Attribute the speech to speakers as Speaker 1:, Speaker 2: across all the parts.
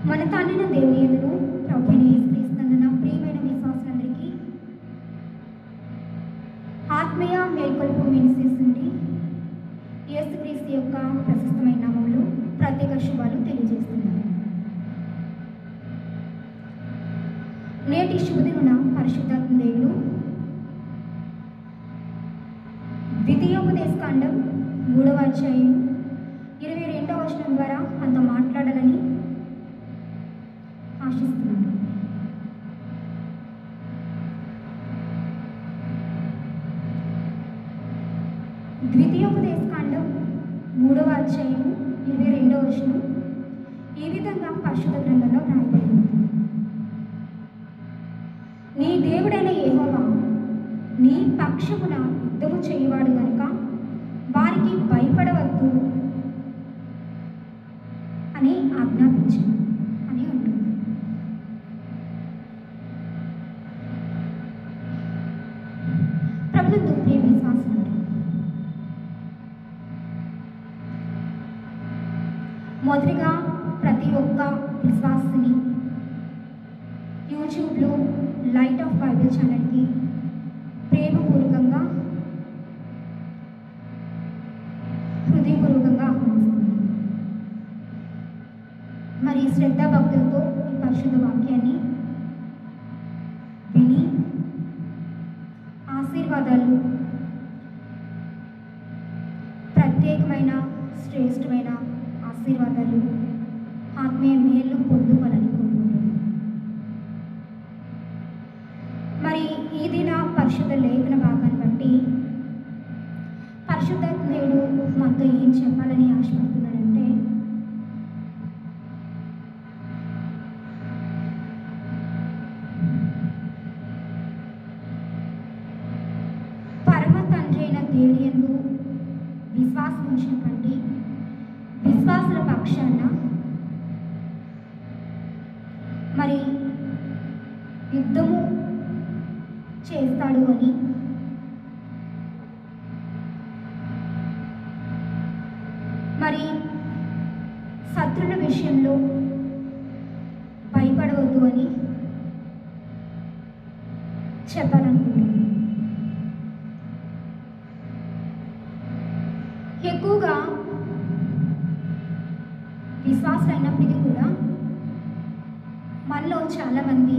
Speaker 1: మన తండ్రిన దేవుని యందును ప్రభువైన యేసుక్రీస్తునందున ప్రియమైన విశ్వాసులందరికీ ఆత్మీయ మేల్కొల్పు మినిస్ట్రీస్ నుండి యేసుక్రీస్తు యొక్క ప్రశస్తమైన నామములో ప్రత్యేక శుభాలు తెలియజేస్తున్నాను. నేటి శుభదిన పరిశుద్ధాత్మ దేవుడు ద్వితీయోపదేశకాండం 3వ అధ్యాయం 22వ వచనం ద్వారా అంత మాట్లాడాలని ఆశిస్తున్నాను. ద్వితీయోపదేశకాండం 3వ అధ్యాయం 22వ వచనం ఈ విధంగా పరిశుద్ధ గ్రంథంలో రాయబడి ఉంది. నీ దేవుడైన యెహోవా నీ పక్షమున యుద్ధము చేయవాడు గనుక వారికి భయపడవద్దు అని ఆజ్ఞాపించింది అని ఉంటుంది. ప్రభుత్వ ప్రియ విశ్వాసులారా, మొదటిగా ప్రతి ఒక్క విశ్వాసిని యూట్యూబ్లో లైట్ ఆఫ్ బైబిల్ ఛానల్కి ప్రేమపూర్వకంగా హృదయపూర్వకంగా ఆహ్వానిస్తున్నాను. మరి శ్రద్ధా భక్తులతో ఈ పరిశుద్ధ వాక్యాన్ని విని ఆశీర్వాదాలు, ప్రత్యేకమైన శ్రేష్టమైన ఆశీర్వాదాలు, ఆత్మీయ మేలు పొందుకోవాలని కోరుకుంటున్నాను. మరి ఈ దిన పరిశుద్ధ లేఖన భాగాన్ని బట్టి పరిశుద్ధాత్మ దేవుడు మనతో ఏం చెప్పాలని ఆశపడుతున్నాడంటే, పరమ తండ్రి అయిన దేవుని యందు విశ్వాసం ఉంచినటువంటి విశ్వాసుల పక్షాన మరి యుద్ధము చేస్తాడు అని, మరి శత్రుల విషయంలో భయపడవద్దు అని చెప్పాలనుకుంటున్నాను. ఎక్కువగా విశ్వాసులు అయినప్పటికీ కూడా మనలో చాలామంది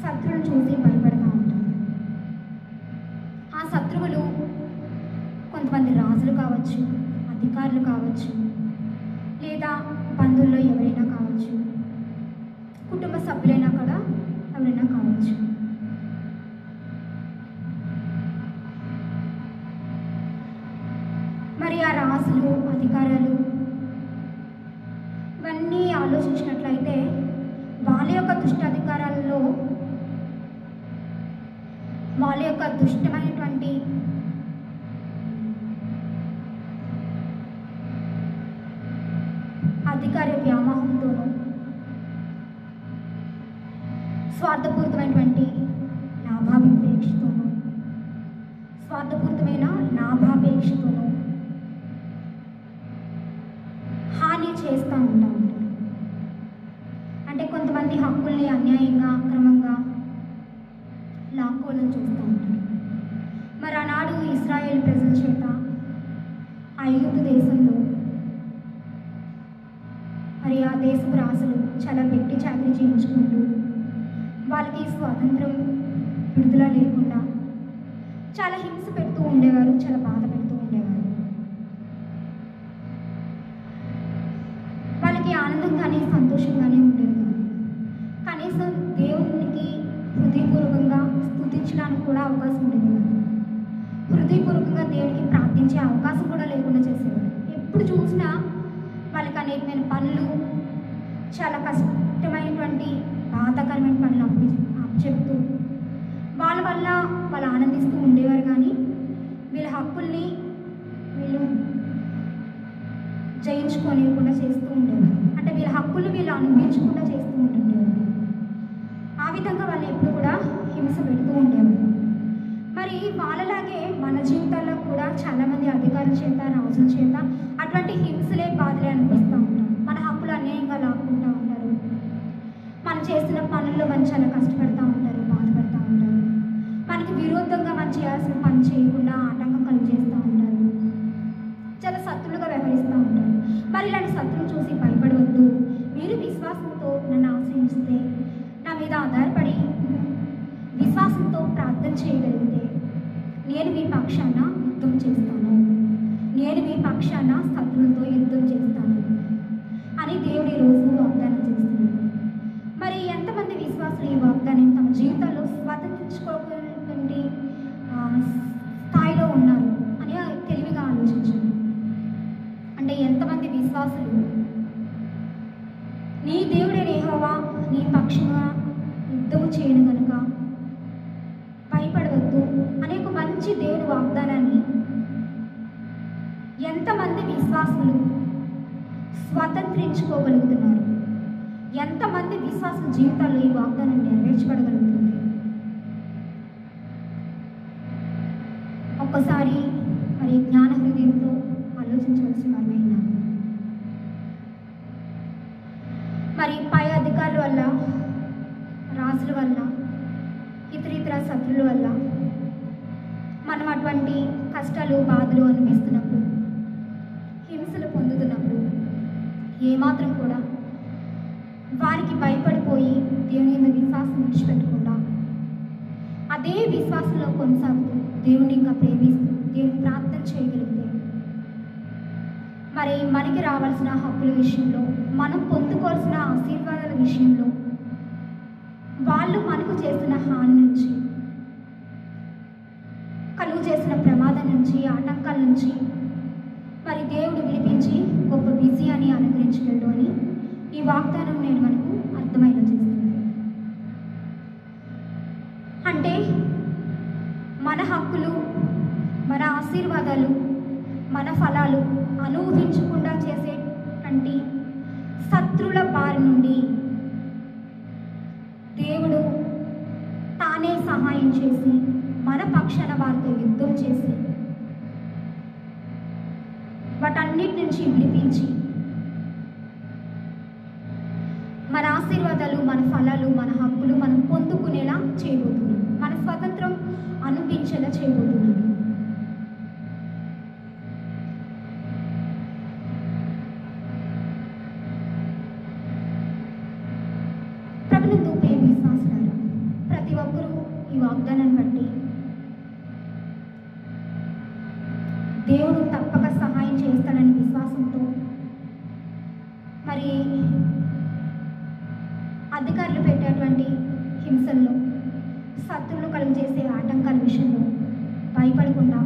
Speaker 1: శత్రువులు చూసి భయపడుతూ ఉంటారు. ఆ శత్రువులు కొంతమంది రాజులు కావచ్చు, అధికారులు కావచ్చు, లేదా బంధువుల్లో ఎవరైనా కావచ్చు, కుటుంబ సభ్యులైనా కూడా ఎవరైనా కావచ్చు. మరి ఆ రాజులు, అధికారాలు ఇవన్నీ ఆలోచించినట్లయితే వాళ్ళ యొక్క దుష్టాధికారాలలో వాళ్ళ యొక్క దుష్టమైనటువంటి అధికార వ్యామోహంతోనూ, స్వార్థపూరితమైనటువంటి లాభాపేక్షతోనూ హాని చేస్తూ ఉంటారు. అంటే కొంతమంది హక్కుల్ని అన్యాయంగా, అక్రమంగా లాక్కోవాలని చూస్తూ ఉంటారు. మరి ఆనాడు ఇశ్రాయేల్ ప్రజల చేత ఐగుప్తు దేశంలో మరి ఆ దేశపు రాజులు చాలా పెట్టి చాకరీ చేయించుకుంటూ వాళ్ళకి స్వాతంత్రం విడుదల లేకుండా చాలా హింస పెడుతూ ఉండేవారు, చాలా బాధ పెడుతూ ఉండేవారు. వాళ్ళకి ఆనందంగానే సంతోషంగానే ఉండేది కాదు. కనీసం దేవునికి హృదయపూర్వకంగా స్తుతించడానికి కూడా అవకాశం ఉండేది కాదు. హృదయపూర్వకంగా దేవునికి ప్రార్థించే అవకాశం కూడా లేకుండా చేసేవారు. ఎప్పుడు చూసినా వాళ్ళకి అనేకమైన పనులు, చాలా కష్టమైనటువంటి బాధాకరమైన పనులు అప్పచెప్తూ వాళ్ళ వల్ల వాళ్ళు ఆనందిస్తూ ఉండేవారు. కానీ వీళ్ళ హక్కుల్ని వీళ్ళు జయించుకోనివ్వకుండా చేస్తూ ఉండేవారు. అంటే వీళ్ళ హక్కులు వీళ్ళు అనుభవించకుండా చేస్తూ ఉంటుండేవారు. ఆ విధంగా వాళ్ళు ఎప్పుడు కూడా హింస పెడుతూ ఉండేవారు. మరి వాళ్ళలాగే మన జీవితాల్లో కూడా చాలామంది అధికారుల చేత, రాజుల చేత అటువంటి హింసలే, బాధలే అనిపిస్తూ ఉంటాం. మన హక్కులు అన్యాయంగా చాలా కష్టపడుతూ ఉంటారు, బాధపడుతూ ఉంటారు. మనకి విరోధంగా మనం చేయాల్సిన పని చేయకుండా ఆటంకం కలుగు చేస్తూ ఉంటారు. చాలా శత్రులుగా వ్యవహరిస్తూ ఉంటారు. మరి ఇలాంటి శత్రువులు చూసి భయపడవద్దు. మీరు విశ్వాసంతో నన్ను ఆశ్రయిస్తే, నా మీద ఆధారపడి విశ్వాసంతో ప్రార్థన చేయగలిగితే నేను మీ పక్షాన యుద్ధం చేస్తాను, నేను మీ పక్షాన శత్రువులతో యుద్ధం చేస్తాను అని దేవుడు ఈరోజు వాగ్దానం చేస్తున్నాడు. మరి ఎంతమంది విశ్వాసులు ఈ వాగ్దానం తమ జీవితాల్లో స్వతంత్రించుకోగలిగే స్థాయిలో ఉన్నారు అని తెలివిగా ఆలోచించండి. అంటే ఎంతమంది విశ్వాసులు నీ దేవుడే యెహోవా నీ పక్షంగా యుద్ధం చేయను కనుక భయపడవద్దు అనే ఒక మంచి దేవుని వాగ్దానాన్ని ఎంతమంది విశ్వాసులు స్వతంత్రించుకోగలుగుతున్నారు? ఎంతమంది విశ్వాసుల జీవితాల్లో ఈ వాగ్దానం నెరవేర్చబడగలుగుతుంది? ఒక్కసారి మరి జ్ఞాన హృదయంతో ఆలోచించవలసిన వారైనా. మరి పై అధికారుల వల్ల, రాజుల వల్ల, ఇతర శత్రువుల వల్ల మనం అటువంటి కష్టాలు, బాధలు అనిపిస్తున్నప్పుడు, హింసలు పొందుతున్నప్పుడు ఏమాత్రం కూడా వారికి భయపడిపోయి దేవుని మీద విశ్వాసం విడిచిపెట్టకుండా అదే విశ్వాసంలో కొనసాగుతూ దేవుని ఇంకా ప్రేమిస్తూ దేవుని ప్రార్థన చేయగలిగితే మరి మనకి రావాల్సిన హక్కుల విషయంలో, మనం పొందుకోవాల్సిన ఆశీర్వాదాల విషయంలో, వాళ్ళు మనకు చేసిన హాని నుంచి, కలుగు చేసిన ప్రమాదం నుంచి, ఆటంకాల నుంచి మరి దేవుడు విడిపించి గొప్ప విజయాన్ని అనుగ్రహించగలడు అని ఈ వాగ్దానం నేను మనకు అర్థమయ్యేలా చేస్తుంది. అంటే మన హక్కులు, మన ఆశీర్వాదాలు, మన ఫలాలు అనుభవించకుండా చేసేటువంటి శత్రువుల బారి నుండి దేవుడు తానే సహాయం చేసి మన పక్షాన వారితో యుద్ధం చేసి వాటన్నిటి నుంచి విడిపించి మన ఆశీర్వాదాలు, మన ఫలాలు, మన హక్కులు మనం పొందుకునేలా చేయబోతున్నాం. మన స్వతంత్రం అనిపించేలా చేయబోతున్నాం. ప్రభునందు ప్రియ విశ్వాసులారా, ప్రతి ఒక్కరూ ఈ వాగ్దానాన్ని బట్టి దేవుడు తప్పక సహాయం చేస్తాడని విశ్వాసంతో మరి అధికారులు పెట్టేటువంటి హింసల్లో, శత్రువులు కలుగు చేసే ఆటంకాల విషయంలో భయపడకుండా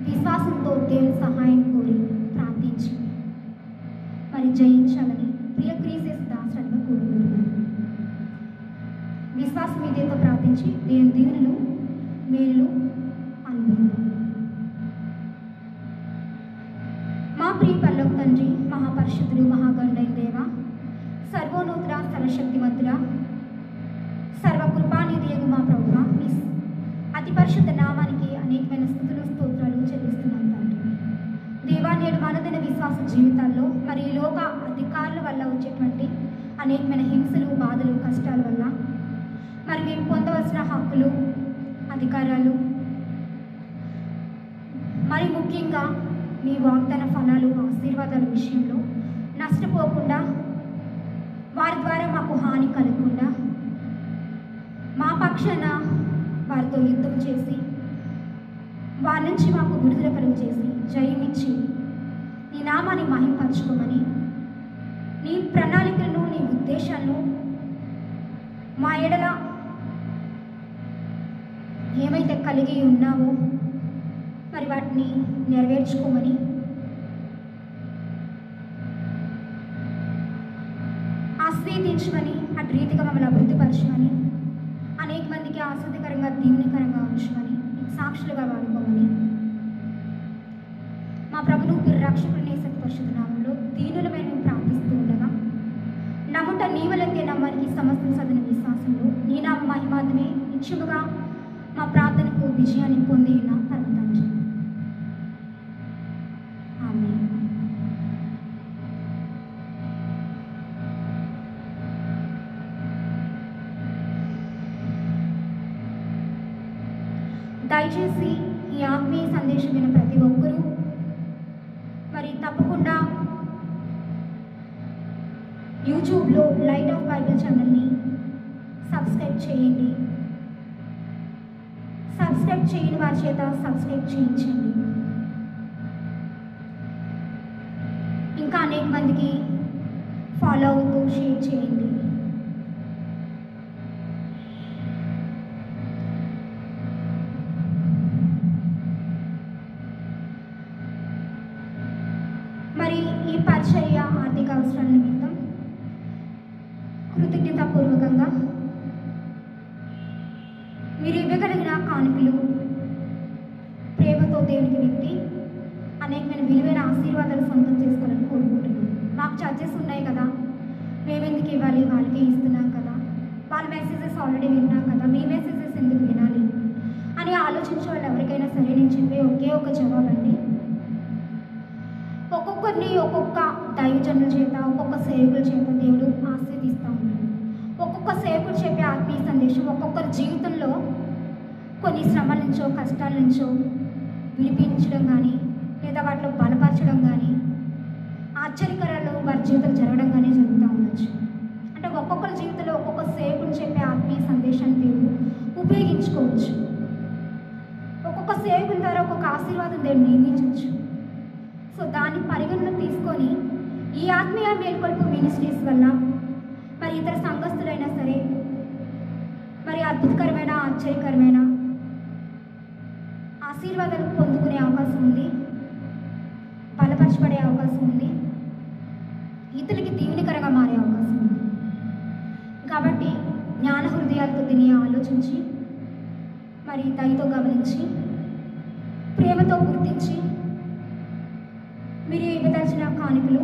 Speaker 1: విశ్వాసంతో దేవుని సహాయం కోరి ప్రార్థించి మరి జయించాలని ప్రియ క్రీస్తు దాసులుగా కోరుకుంటున్నాను. విశ్వాసం మీదేతో ప్రార్థించి దేవుని దీవెనలు, మేలు అనుభవం. మా ప్రియ పరలోక తండ్రి, మహాపరిశుద్ధుడు, మహాగణుడైన దేవ, సర్వోన్నతుడ, సర్వశక్తిమంతుడ, సర్వకృపానిధియగు మా ప్రభువా, మీ అతి పరిశుద్ధ నామానికి అనేకమైన స్తుతులు, స్తోత్రాలు చెల్లిస్తున్నాం తండ్రి. దేవా, నేడు మనదైన విశ్వాస జీవితాల్లో మరి ఈ లోక అధికారుల వల్ల వచ్చేటువంటి అనేకమైన హింసలు, బాధలు, కష్టాల వల్ల మరి మేము పొందవలసిన హక్కులు, అధికారాలు, మరి ముఖ్యంగా మీ వాగ్దాన ఫలాలు, ఆశీర్వాదాల విషయంలో నష్టపోకుండా, వారి ద్వారా మాకు హాని కలగకుండా మా పక్షాన వారితో యుద్ధం చేసి వారి నుంచి మాకు విడుదల కలుగు చేసి జయమిచ్చి నీ నామాన్ని మహింపరచుకోమని, నీ ప్రణాళికలను, నీ ఉద్దేశాలను మా ఎడల ఏమైతే కలిగి ఉన్నావో మరి వాటిని నెరవేర్చుకోమని, ఆస్వాదించమని, అటు రీతిగా మమ్మల్ని అభివృద్ధిపరచమని, అనేక మందికి ఆసక్తికరంగా, దీవెనకరంగా ఉంచమని, సాక్షులుగా వాడుకోమని మా ప్రభువు రక్షకుని యేసు పరిశుద్ధ నామములో దీనులమైన మేము ప్రార్థిస్తూ ఉండగా, నమ్ముట నీవలంతే నమ్మడానికి సమస్తం సదన విశ్వాసంలో నీ నామ మహిమాత్మే నిత్యముగా మా ప్రార్థనకు విజయాన్ని పొంది ఉన్న పరమ తండ్రి. ఆమేన్. దయచేసి ఈ ఆత్మీయ సందేశం విన్న ప్రతి ఒక్కరూ మరి తప్పకుండా యూట్యూబ్లో లైట్ ఆఫ్ బైబిల్ ఛానల్ని సబ్స్క్రైబ్ చేయండి. సబ్స్క్రైబ్ చేయని వారి చేత సబ్స్క్రైబ్ చేయించండి. ఇంకా అనేక మందికి ఫాలో అవుతూ షేర్ చేయండి. మరి ఈ పరిచర్య ఆర్థిక అవసరాల నిమిత్తం కృతజ్ఞతాపూర్వకంగా మీరు ఇవ్వగలిగిన కానుకలు ప్రేమతో దేవునికి వ్యక్తి అనేకమైన విలువైన ఆశీర్వాదాలు సొంతం చేసుకోవాలని కోరుకుంటున్నాను. మాకు చర్చెస్ ఉన్నాయి కదా, మేమెందుకు ఇవ్వాలి, వాళ్ళకి ఇస్తున్నాం కదా, వాళ్ళ మెసేజెస్ ఆల్రెడీ విన్నాం కదా, మీ మెసేజెస్ ఎందుకు వినాలి అని ఆలోచించే వాళ్ళు ఎవరికైనా సరే నేను చెప్పే ఒకే ఒక జవాబు అండి, ఒక్కొక్కరిని ఒక్కొక్క దైవజనుల చేత ఒక్కొక్క సేవకుల చేత దేవుడు ఆశీర్వదిస్తూ ఉంటాడు. ఒక్కొక్క సేవకుడు చెప్పే ఆత్మీయ సందేశం ఒక్కొక్కరి జీవితంలో కొన్ని శ్రమల నుంచో కష్టాల నుంచో విడిపించడం కానీ లేదా వాటిలో బలపరచడం కానీ ఆశ్చర్యకరాలు వారి జీవితంలో జరగడం కానీ జరుగుతూ ఉండొచ్చు. అంటే ఒక్కొక్కరి జీవితంలో ఒక్కొక్క సేవకుడు చెప్పే ఆత్మీయ సందేశాన్ని దేవుడు ఉపయోగించుకోవచ్చు. ఒక్కొక్క సేవకుల ద్వారా ఒక్కొక్క ఆశీర్వాదం దేవుడు నియమించవచ్చు. సో దాన్ని పరిగణన తీసుకొని ఈ ఆత్మీయ మేల్కొల్పు మినిస్ట్రీస్ వల్ల మరి ఇతర సంఘస్థులైనా సరే మరి అద్భుతకరమైన ఆశ్చర్యకరమైన ఆశీర్వాదాలు పొందుకునే అవకాశం ఉంది, బలపరచబడే అవకాశం ఉంది, ఇతరులకి దీవెనకరంగా మారే అవకాశం ఉంది. కాబట్టి జ్ఞాన హృదయాలతో దీన్ని ఆలోచించి మరి దయతో గమనించి ప్రేమతో గుర్తించి మీరు ఇవ్వదలసిన కానుకలు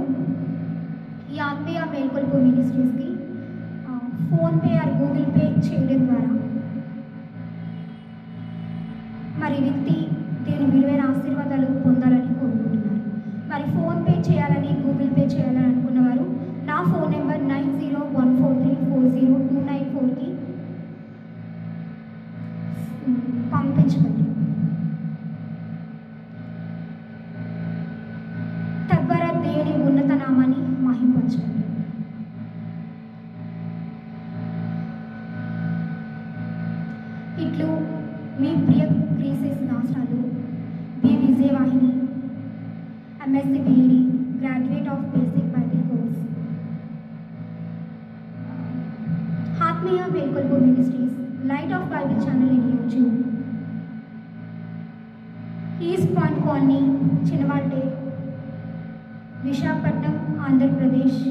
Speaker 1: ఈ ఆత్మీయ మేల్కొల్పు మినిస్ట్రీస్కి ఫోన్పే ఆర్ గూగుల్ పే చేయడం ద్వారా మరి వ్యక్తి దీని విలువైన ఆశీర్వాదాలు పొందాలని కోరుకుంటున్నారు. మరి ఫోన్పే చేయాలని గూగుల్ పే చేయాలని అనుకున్నవారు నా ఫోన్ నెంబర్ 9014340294కి పంపించగలరు. తద్వారా దేవుని ఉన్నత నామాన్ని మహింపరచగలరు. ఇట్లు మీ ప్రియ క్రీసెస్ దాసరాలు B Vijayavahini, MSc BEd, graduate of basic Bible course, ఆత్మీయ మేల్కొల్పు ministries, light of Bible channel in YouTube, East Point Colony, Chinawaltair, Visakhapatnam, Andhra Pradesh.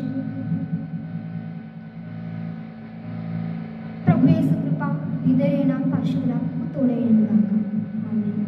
Speaker 1: ప్రభు యేసు కృప ఇదైన పరిశుద్ధులకు తోడైనగాక. ఆమేన్.